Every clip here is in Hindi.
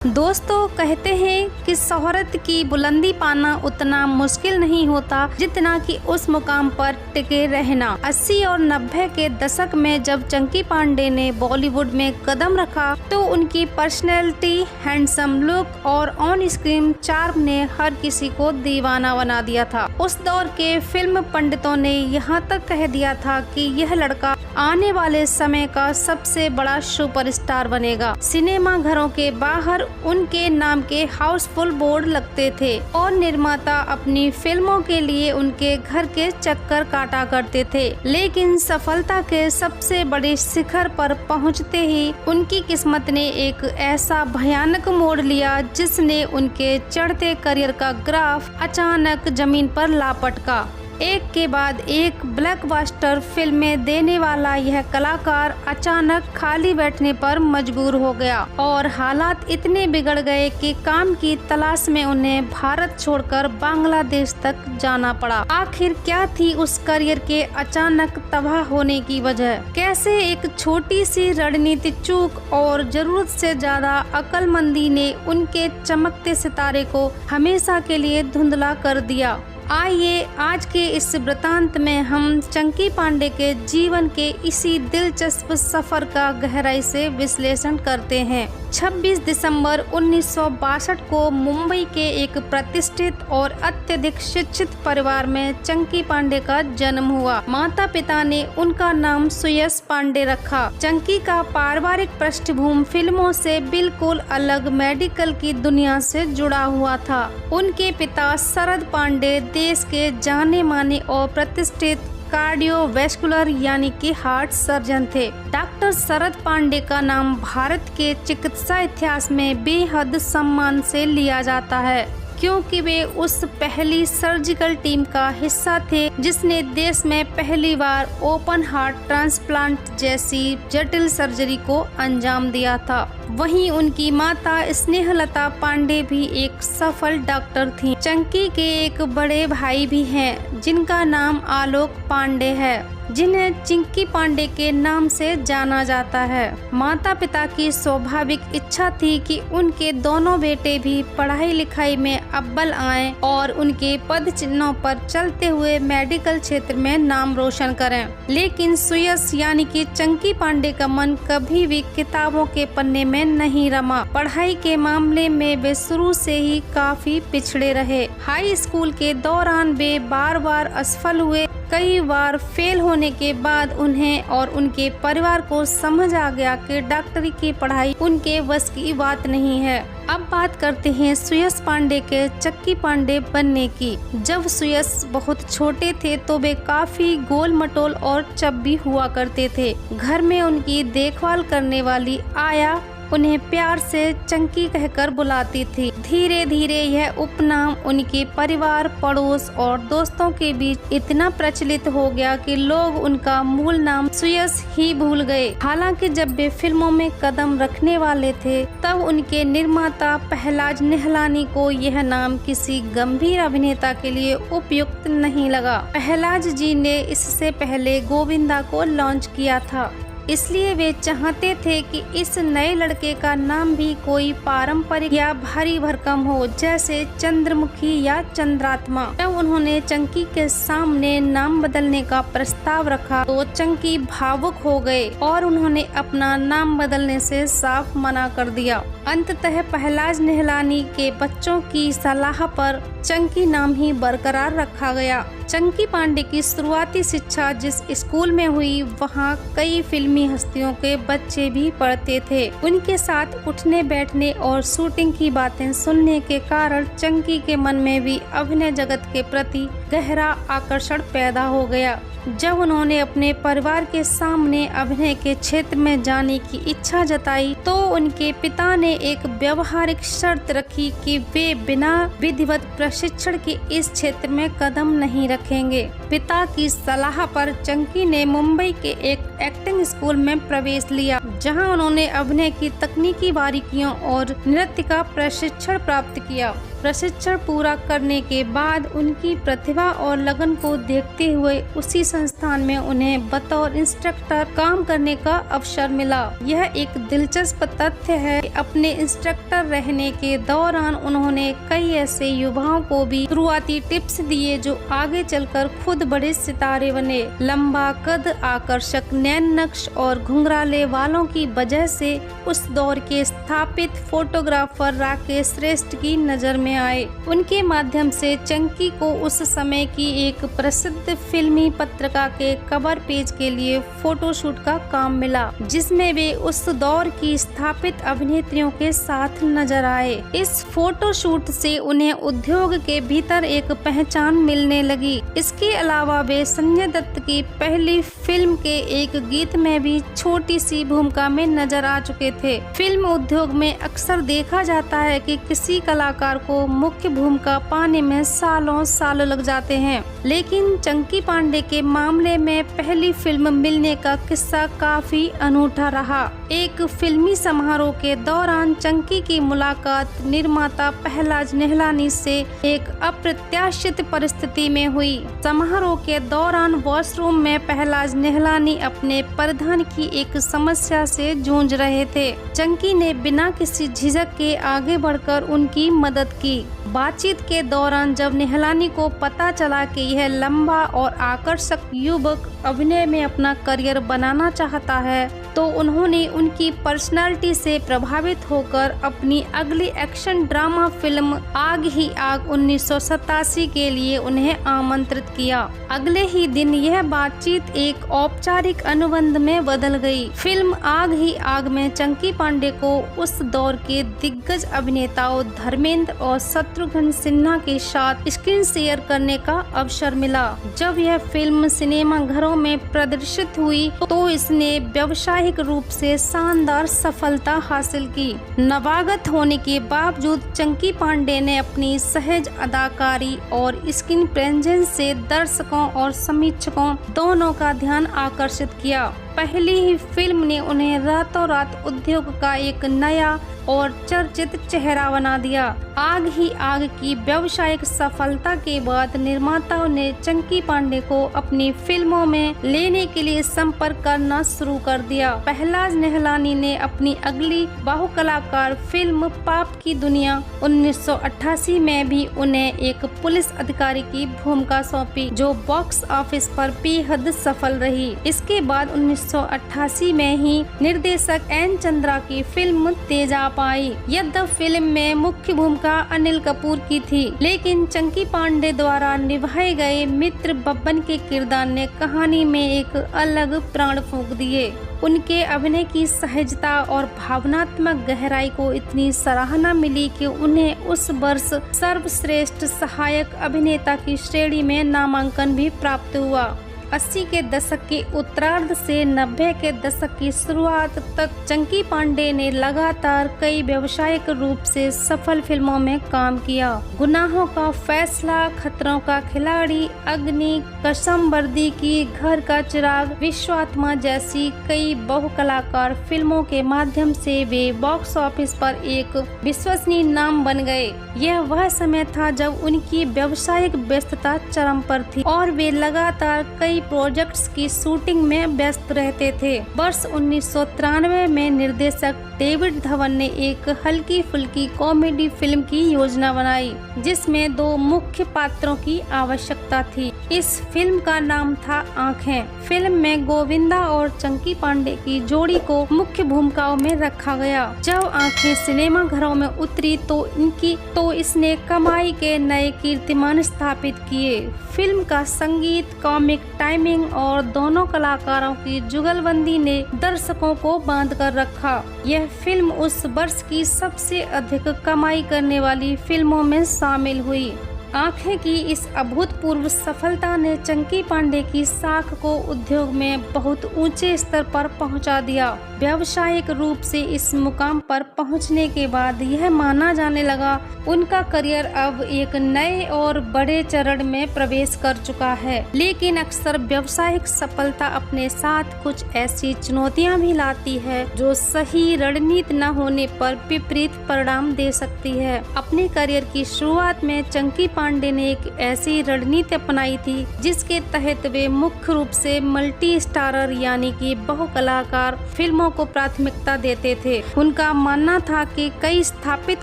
दोस्तों कहते हैं कि शोहरत की बुलंदी पाना उतना मुश्किल नहीं होता जितना कि उस मुकाम पर टिके रहना। 80 और 90 के दशक में जब चंकी पांडे ने बॉलीवुड में कदम रखा तो उनकी पर्सनैलिटी, हैंडसम लुक और ऑन स्क्रीन चार्म ने हर किसी को दीवाना बना दिया था। उस दौर के फिल्म पंडितों ने यहाँ तक कह दिया था कि यह लड़का आने वाले समय का सबसे बड़ा सुपरस्टार बनेगा। सिनेमा घरों के बाहर उनके नाम के हाउसफुल बोर्ड लगते थे और निर्माता अपनी फिल्मों के लिए उनके घर के चक्कर काटा करते थे। लेकिन सफलता के सबसे बड़े शिखर पर पहुंचते ही उनकी किस्मत ने एक ऐसा भयानक मोड़ लिया जिसने उनके चढ़ते करियर का ग्राफ अचानक जमीन पर ला पटका। एक के बाद एक ब्लॉकबस्टर फिल्में देने वाला यह कलाकार अचानक खाली बैठने पर मजबूर हो गया और हालात इतने बिगड़ गए कि काम की तलाश में उन्हें भारत छोड़कर बांग्लादेश तक जाना पड़ा। आखिर क्या थी उस करियर के अचानक तबाह होने की वजह? कैसे एक छोटी सी रणनीति चूक और जरूरत से ज्यादा अक्लमंदी ने उनके चमकते सितारे को हमेशा के लिए धुंधला कर दिया? आइए आज के इस वृतांत में हम चंकी पांडे के जीवन के इसी दिलचस्प सफर का गहराई से विश्लेषण करते हैं। 26 दिसंबर 1962 को मुंबई के एक प्रतिष्ठित और अत्यधिक शिक्षित परिवार में चंकी पांडे का जन्म हुआ। माता पिता ने उनका नाम सुयश पांडे रखा। चंकी का पारिवारिक पृष्ठभूमि फिल्मों से बिल्कुल अलग मेडिकल की दुनिया से जुड़ा हुआ था। उनके पिता शरद पांडे देश के जाने माने और प्रतिष्ठित कार्डियोवैस्कुलर यानी कि हार्ट सर्जन थे। डॉक्टर शरद पांडे का नाम भारत के चिकित्सा इतिहास में बेहद सम्मान से लिया जाता है क्योंकि वे उस पहली सर्जिकल टीम का हिस्सा थे जिसने देश में पहली बार ओपन हार्ट ट्रांसप्लांट जैसी जटिल सर्जरी को अंजाम दिया था। वहीं उनकी माता स्नेहलता पांडे भी एक सफल डॉक्टर थीं। चंकी के एक बड़े भाई भी हैं जिनका नाम आलोक पांडे है, जिन्हें चिंकी पांडे के नाम से जाना जाता है। माता पिता की स्वाभाविक इच्छा थी कि उनके दोनों बेटे भी पढ़ाई लिखाई में अव्वल आएं और उनके पद चिन्हों पर चलते हुए मेडिकल क्षेत्र में नाम रोशन करें। लेकिन सुयश यानी कि चंकी पांडे का मन कभी भी किताबों के पन्ने में नहीं रमा। पढ़ाई के मामले में वे शुरू से ही काफी पिछड़े रहे। हाई स्कूल के दौरान वे बार बार असफल हुए। कई बार फेल होने के बाद उन्हें और उनके परिवार को समझ आ गया कि डॉक्टरी की पढ़ाई उनके बस की बात नहीं है। अब बात करते हैं सुयश पांडे के चंकी पांडे बनने की। जब सुयश बहुत छोटे थे तो वे काफी गोल मटोल और चब्बी हुआ करते थे। घर में उनकी देखभाल करने वाली आया उन्हें प्यार से चंकी कहकर बुलाती थी। धीरे धीरे यह उपनाम उनके परिवार, पड़ोस और दोस्तों के बीच इतना प्रचलित हो गया कि लोग उनका मूल नाम सुयश ही भूल गए। हालांकि जब वे फिल्मों में कदम रखने वाले थे तब उनके निर्माता पहलाज निहलानी को यह नाम किसी गंभीर अभिनेता के लिए उपयुक्त नहीं लगा। पहलाज जी ने इससे पहले गोविंदा को लॉन्च किया था, इसलिए वे चाहते थे कि इस नए लड़के का नाम भी कोई पारंपरिक या भारी भरकम हो, जैसे चंद्रमुखी या चंद्रात्मा। जब उन्होंने चंकी के सामने नाम बदलने का प्रस्ताव रखा तो चंकी भावुक हो गए और उन्होंने अपना नाम बदलने से साफ मना कर दिया। अंततः पहलाज निहलानी के बच्चों की सलाह पर चंकी नाम ही बरकरार रखा गया। चंकी पांडे की शुरुआती शिक्षा जिस स्कूल में हुई वहाँ कई फिल्मी हस्तियों के बच्चे भी पढ़ते थे। उनके साथ उठने बैठने और शूटिंग की बातें सुनने के कारण चंकी के मन में भी अभिनय जगत के प्रति गहरा आकर्षण पैदा हो गया। जब उन्होंने अपने परिवार के सामने अभिनय के क्षेत्र में जाने की इच्छा जताई तो उनके पिता ने एक व्यवहारिक शर्त रखी कि वे बिना विधिवत प्रशिक्षण के इस क्षेत्र में कदम नहीं रखेंगे। पिता की सलाह पर चंकी ने मुंबई के एक एक्टिंग स्कूल में प्रवेश लिया, जहां उन्होंने अभिनय की तकनीकी बारीकियों और नृत्य का प्रशिक्षण प्राप्त किया। प्रशिक्षण पूरा करने के बाद उनकी प्रतिभा और लगन को देखते हुए उसी संस्थान में उन्हें बतौर इंस्ट्रक्टर काम करने का अवसर मिला। यह एक दिलचस्प तथ्य है कि अपने इंस्ट्रक्टर रहने के दौरान उन्होंने कई ऐसे युवाओं को भी शुरुआती टिप्स दिए जो आगे चलकर खुद बड़े सितारे बने। लंबा कद, आकर्षक नैन नक्श और घुंघराले बालों की वजह से उस दौर के स्थापित फोटोग्राफर राकेश श्रेष्ठ की नजर में आए। उनके माध्यम से चंकी को उस समय की एक प्रसिद्ध फिल्मी पत्रिका के कवर पेज के लिए फोटोशूट का काम मिला, जिसमें वे उस दौर की स्थापित अभिनेत्रियों के साथ नजर आए। इस फोटोशूट से उन्हें उद्योग के भीतर एक पहचान मिलने लगी। इसके अलावा वे संजय दत्त की पहली फिल्म के एक गीत में भी छोटी सी भूमिका में नजर आ चुके थे। फिल्म उद्योग में अक्सर देखा जाता है कि किसी कलाकार को मुख्य भूमिका पाने में सालों साल लग जाते हैं, लेकिन चंकी पांडे के मामले में पहली फिल्म मिलने का किस्सा काफी अनूठा रहा। एक फिल्मी समारोह के दौरान चंकी की मुलाकात निर्माता पहलाज निहलानी से एक अप्रत्याशित परिस्थिति में हुई। समारोह के दौरान वॉशरूम में पहलाज निहलानी अपने परिधान की एक समस्या से जूझ रहे थे। चंकी ने बिना किसी झिझक के आगे बढ़कर उनकी मदद की। बातचीत के दौरान जब निहलानी को पता चला कि यह लंबा और आकर्षक युवक अभिनय में अपना करियर बनाना चाहता है, तो उन्होंने उनकी पर्सनालिटी से प्रभावित होकर अपनी अगली एक्शन ड्रामा फिल्म आग ही आग 1987 के लिए उन्हें आमंत्रित किया। अगले ही दिन यह बातचीत एक औपचारिक अनुबंध में बदल गई। फिल्म आग ही आग में चंकी पांडे को उस दौर के दिग्गज अभिनेताओं धर्मेंद्र और शत्रुघ्न सिन्हा के साथ स्क्रीन शेयर करने का अवसर मिला। जब यह फिल्म सिनेमा घरों में प्रदर्शित हुई तो इसने व्यवसायिक रूप से शानदार सफलता हासिल की। नवागत होने के बावजूद चंकी पांडे ने अपनी सहज अदाकारी और स्क्रीन प्रेजेंस से दर्शकों और समीक्षकों दोनों का ध्यान आकर्षित किया। पहली ही फिल्म ने उन्हें रातों रात उद्योग का एक नया और चर्चित चेहरा बना दिया। आग ही आग की व्यावसायिक सफलता के बाद निर्माताओं ने चंकी पांडे को अपनी फिल्मों में लेने के लिए संपर्क करना शुरू कर दिया। पहलाज निहलानी ने अपनी अगली बाहुकलाकार फिल्म पाप की दुनिया 1988 में भी उन्हें एक पुलिस अधिकारी की भूमिका सौंपी, जो बॉक्स ऑफिस पर बेहद सफल रही। इसके बाद 1988 में ही निर्देशक एन चंद्रा की फिल्म तेजाब आई। यद्यपि फिल्म में मुख्य भूमिका अनिल कपूर की थी, लेकिन चंकी पांडे द्वारा निभाए गए मित्र बब्बन के किरदार ने कहानी में एक अलग प्राण फूंक दिए। उनके अभिनय की सहजता और भावनात्मक गहराई को इतनी सराहना मिली कि उन्हें उस वर्ष सर्वश्रेष्ठ सहायक अभिनेता की श्रेणी में नामांकन भी प्राप्त हुआ। 80 के दशक के उत्तरार्ध से 90 के दशक की शुरुआत तक चंकी पांडे ने लगातार कई व्यावसायिक रूप से सफल फिल्मों में काम किया। गुनाहों का फैसला, खतरों का खिलाड़ी, अग्नि, कसम वर्दी की, घर का चिराग, विश्वात्मा जैसी कई बहुकलाकार फिल्मों के माध्यम से वे बॉक्स ऑफिस पर एक विश्वसनीय नाम बन गए। यह वह समय था जब उनकी व्यावसायिक व्यस्तता चरम पर थी और वे लगातार कई प्रोजेक्ट्स की शूटिंग में व्यस्त रहते थे। वर्ष 1993 में निर्देशक डेविड धवन ने एक हल्की फुल्की कॉमेडी फिल्म की योजना बनाई, जिसमें 2 मुख्य पात्रों की आवश्यकता थी। इस फिल्म का नाम था आँखें। फिल्म में गोविंदा और चंकी पांडे की जोड़ी को मुख्य भूमिकाओं में रखा गया। जब आँखें सिनेमा घरों में उतरी तो इसने कमाई के नए कीर्तिमान स्थापित किए। फिल्म का संगीत, कॉमिक टाइमिंग और दोनों कलाकारों की जुगलबंदी ने दर्शकों को बांध कर रखा। यह फिल्म उस वर्ष की सबसे अधिक कमाई करने वाली फिल्मों में शामिल हुई। आँखें की इस अभूतपूर्व सफलता ने चंकी पांडे की साख को उद्योग में बहुत ऊंचे स्तर पर पहुंचा दिया। व्यावसायिक रूप से इस मुकाम पर पहुंचने के बाद यह माना जाने लगा उनका करियर अब एक नए और बड़े चरण में प्रवेश कर चुका है। लेकिन अक्सर व्यावसायिक सफलता अपने साथ कुछ ऐसी चुनौतियां भी लाती है जो सही रणनीति न होने पर विपरीत परिणाम दे सकती है। अपने करियर की शुरुआत में चंकी पांडे ने एक ऐसी रणनीति अपनाई थी जिसके तहत वे मुख्य रूप से मल्टी स्टारर यानी कि बहुकलाकार फिल्मों को प्राथमिकता देते थे। उनका मानना था कि कई स्थापित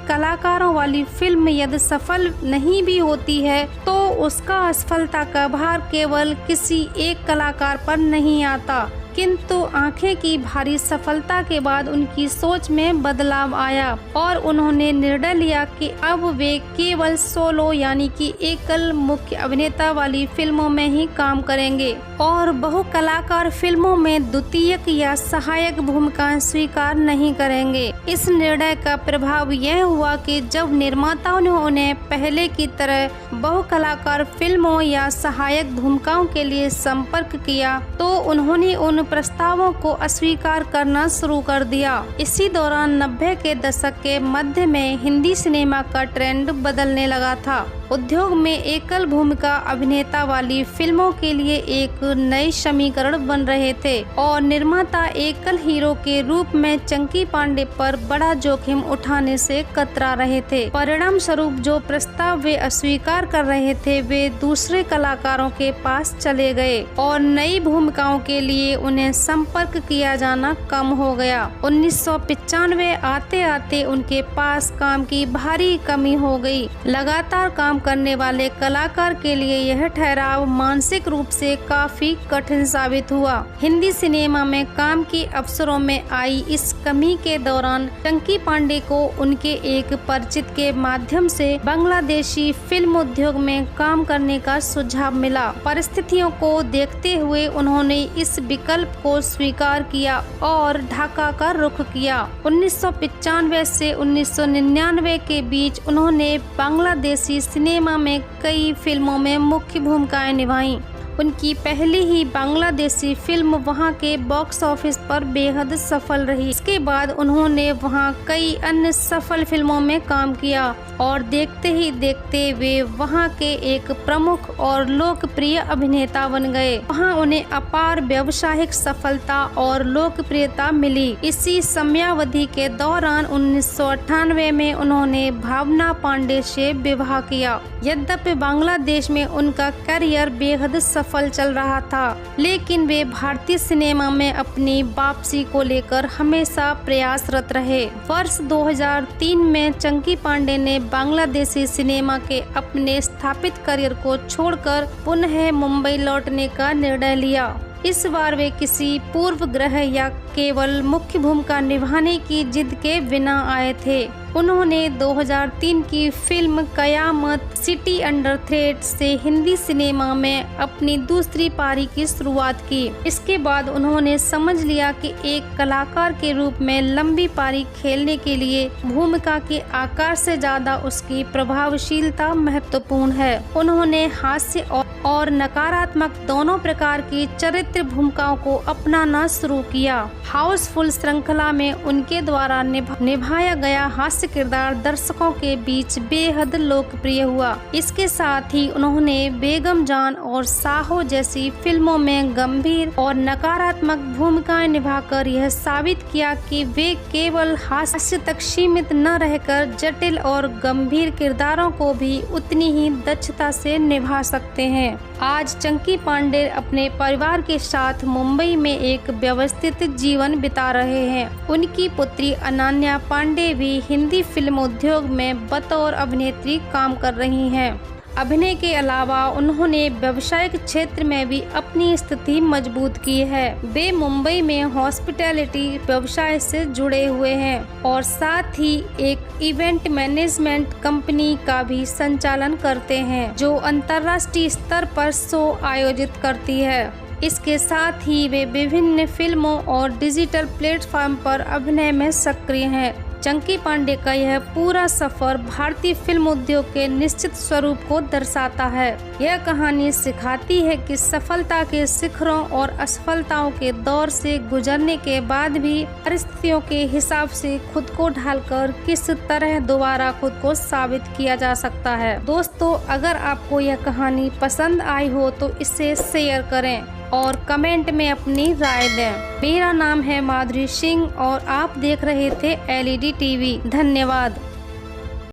कलाकारों वाली फिल्म यदि सफल नहीं भी होती है तो उसका असफलता का भार केवल किसी एक कलाकार पर नहीं आता। किंतु आंखें की भारी सफलता के बाद उनकी सोच में बदलाव आया और उन्होंने निर्णय लिया कि अब वे केवल सोलो यानी कि एकल मुख्य अभिनेता वाली फिल्मों में ही काम करेंगे और बहुकलाकार फिल्मों में द्वितीयक या सहायक भूमिकाएं स्वीकार नहीं करेंगे। इस निर्णय का प्रभाव यह हुआ कि जब निर्माताओं ने उन्हें पहले की तरह बहुकलाकार फिल्मों या सहायक भूमिकाओं के लिए संपर्क किया तो उन्होंने उन प्रस्तावों को अस्वीकार करना शुरू कर दिया। इसी दौरान 90 के दशक के मध्य में हिंदी सिनेमा का ट्रेंड बदलने लगा था। उद्योग में एकल भूमिका अभिनेता वाली फिल्मों के लिए एक नए समीकरण बन रहे थे और निर्माता एकल हीरो के रूप में चंकी पांडे पर बड़ा जोखिम उठाने से कतरा रहे थे। परिणाम स्वरूप जो प्रस्ताव वे अस्वीकार कर रहे थे वे दूसरे कलाकारों के पास चले गए और नई भूमिकाओं के लिए उन्हें संपर्क किया जाना कम हो गया। 1995 आते आते उनके पास काम की भारी कमी हो गई। लगातार काम करने वाले कलाकार के लिए यह ठहराव मानसिक रूप से काफी कठिन साबित हुआ। हिंदी सिनेमा में काम के अवसरों में आई इस कमी के दौरान चंकी पांडे को उनके एक परिचित के माध्यम से बांग्लादेशी फिल्म उद्योग में काम करने का सुझाव मिला। परिस्थितियों को देखते हुए उन्होंने इस विकल्प को स्वीकार किया और ढाका का रुख किया। 1995 से 1999 के बीच उन्होंने बांग्लादेशी सिनेमा में कई फिल्मों में मुख्य भूमिकाएं निभाईं। उनकी पहली ही बांग्लादेशी फिल्म वहां के बॉक्स ऑफिस पर बेहद सफल रही। इसके बाद उन्होंने वहां कई अन्य सफल फिल्मों में काम किया और देखते ही देखते वे वहां के एक प्रमुख और लोकप्रिय अभिनेता बन गए। वहां उन्हें अपार व्यावसायिक सफलता और लोकप्रियता मिली। इसी समयावधि के दौरान 1998 में उन्होंने भावना पांडे से विवाह किया। यद्यपि बांग्लादेश में उनका करियर बेहद सफल चल रहा था, लेकिन वे भारतीय सिनेमा में अपनी वापसी को लेकर हमेशा प्रयासरत रहे। वर्ष 2003 में चंकी पांडे ने बांग्लादेशी सिनेमा के अपने स्थापित करियर को छोड़कर पुनः मुंबई लौटने का निर्णय लिया। इस बार वे किसी पूर्वग्रह या केवल मुख्य भूमिका निभाने की जिद के बिना आए थे। उन्होंने 2003 की फिल्म कयामत सिटी अंडर थ्रेट से हिंदी सिनेमा में अपनी दूसरी पारी की शुरुआत की। इसके बाद उन्होंने समझ लिया कि एक कलाकार के रूप में लंबी पारी खेलने के लिए भूमिका के आकार से ज्यादा उसकी प्रभावशीलता महत्वपूर्ण है। उन्होंने हास्य और नकारात्मक दोनों प्रकार की चरित्र भूमिकाओं को अपनाना शुरू किया। हाउसफुल श्रृंखला में उनके द्वारा निभाया गया हास्य किरदार दर्शकों के बीच बेहद लोकप्रिय हुआ। इसके साथ ही उन्होंने बेगम जान और साहो जैसी फिल्मों में गंभीर और नकारात्मक भूमिकाएं निभाकर यह साबित किया कि वे केवल हास्य तक सीमित न रहकर जटिल और गंभीर किरदारों को भी उतनी ही दक्षता से निभा सकते हैं। आज चंकी पांडे अपने परिवार के साथ मुंबई में एक व्यवस्थित जीवन बिता रहे हैं। उनकी पुत्री अनन्या पांडे भी हिंदी फिल्म उद्योग में बतौर अभिनेत्री काम कर रही हैं। अभिनय के अलावा उन्होंने व्यावसायिक क्षेत्र में भी अपनी स्थिति मजबूत की है। वे मुंबई में हॉस्पिटैलिटी व्यवसाय से जुड़े हुए हैं और साथ ही एक इवेंट मैनेजमेंट कंपनी का भी संचालन करते हैं जो अंतर्राष्ट्रीय स्तर पर शो आयोजित करती है। इसके साथ ही वे विभिन्न फिल्मों और डिजिटल प्लेटफॉर्म पर अभिनय में सक्रिय हैं। चंकी पांडे का यह पूरा सफर भारतीय फिल्म उद्योग के निश्चित स्वरूप को दर्शाता है। यह कहानी सिखाती है कि सफलता के शिखरों और असफलताओं के दौर से गुजरने के बाद भी परिस्थितियों के हिसाब से खुद को ढालकर किस तरह दोबारा खुद को साबित किया जा सकता है। दोस्तों, अगर आपको यह कहानी पसंद आई हो तो इसे शेयर करें और कमेंट में अपनी राय दें। मेरा नाम है माधुरी सिंह और आप देख रहे थे LED टीवी। धन्यवाद।